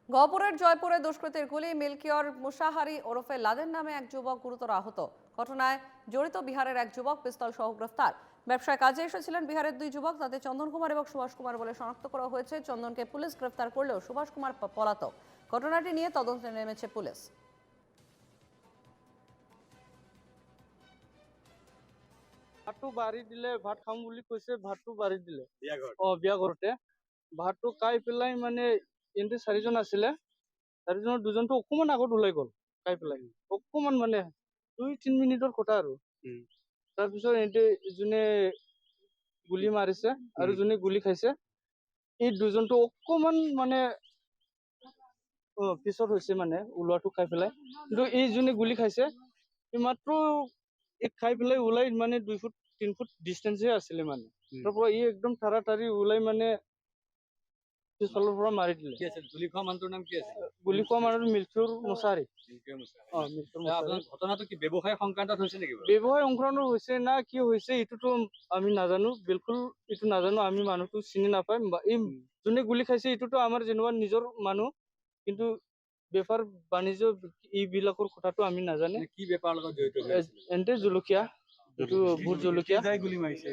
গহপুরের জয়পুরে দুষ্কৃতীর গুলি মিল্কিয়র মুসাহারি ওরফে লাদেন নামে এক যুবক গুরুতর আহত। ঘটনায় জড়িত বিহারের এক যুবক পিস্তল সহ গ্রেফতার। ব্যবসায় কাজে এসেছিলেন বিহারের দুই যুবক, তাদের চন্দন কুমার এবং সুভাষ কুমার বলে শনাক্ত করা হয়েছে। চন্দনকে পুলিশ গ্রেফতার করলেও সুভাষ কুমার পলাতক। ঘটনাটি নিয়ে তদন্তে নেমেছে পুলিশ। ভাতটো বাঢ়ি দিলে, ভাত খাম বুলি কৈছে, ভাতটো বাঢ়ি দিলে বিয়া ঘৰতে ভাতটো খাই পেলাই মানে এহেঁতি চাৰিজন আছিলে, চাৰিজনৰ দুজনটো অকমান আগত ওলাই গ'ল খাই পেলাই, অকমান মানে 2-3 মিনিটৰ কথা আৰু। তাৰপিছত এহেঁতি যোনে গুলি মাৰিছে আৰু যোনে গুলি খাইছে এই দুজনটো অকমান মানে পিছত হৈছে মানে ওলোৱাটো খাই পেলাই, কিন্তু এই যোনে গুলি খাইছে এই মাত্ৰ খাই পেলাই ওলাই মানে 2-3 ফুট ডিষ্টেন্সে আছিলে মানে। তাৰপৰা ই একদম তাড়াতাড়ি ওলাই মানে পিছফালৰ পৰা মাৰি দিলে। গুলি খোৱা মানুহটোৰ নাম কি আছিল? গুলি খোৱা মানুহটো মিল্কিয়ৰ মুছাহাৰী। মিল্কিয়ৰ মুছাহাৰী। মিল্কিয়ৰ মুছাহাৰী। ঘটনাটো কি ব্যৱসায় সংক্ৰান্তত হৈছে নেকি? ব্যৱসায় সংক্ৰান্ত হৈছে না কি হৈছে এইটোতো আমি নাজানো, বিলকুল এইটো নাজানো, আমি মানুহটো চিনি নাপায়। এই যোনে গুলি খাইছে এইটোতো আমাৰ যেনিবা নিজৰ মানুহ, কিন্তু বেপাৰ বাণিজ্য এইবিলাকৰ কথাটো আমি নাজানে। কি বেপাৰৰ লগত জড়িত? এন্তে জলকীয়া, এইটো ভোট জলকীয়া। গুলি মাৰিছে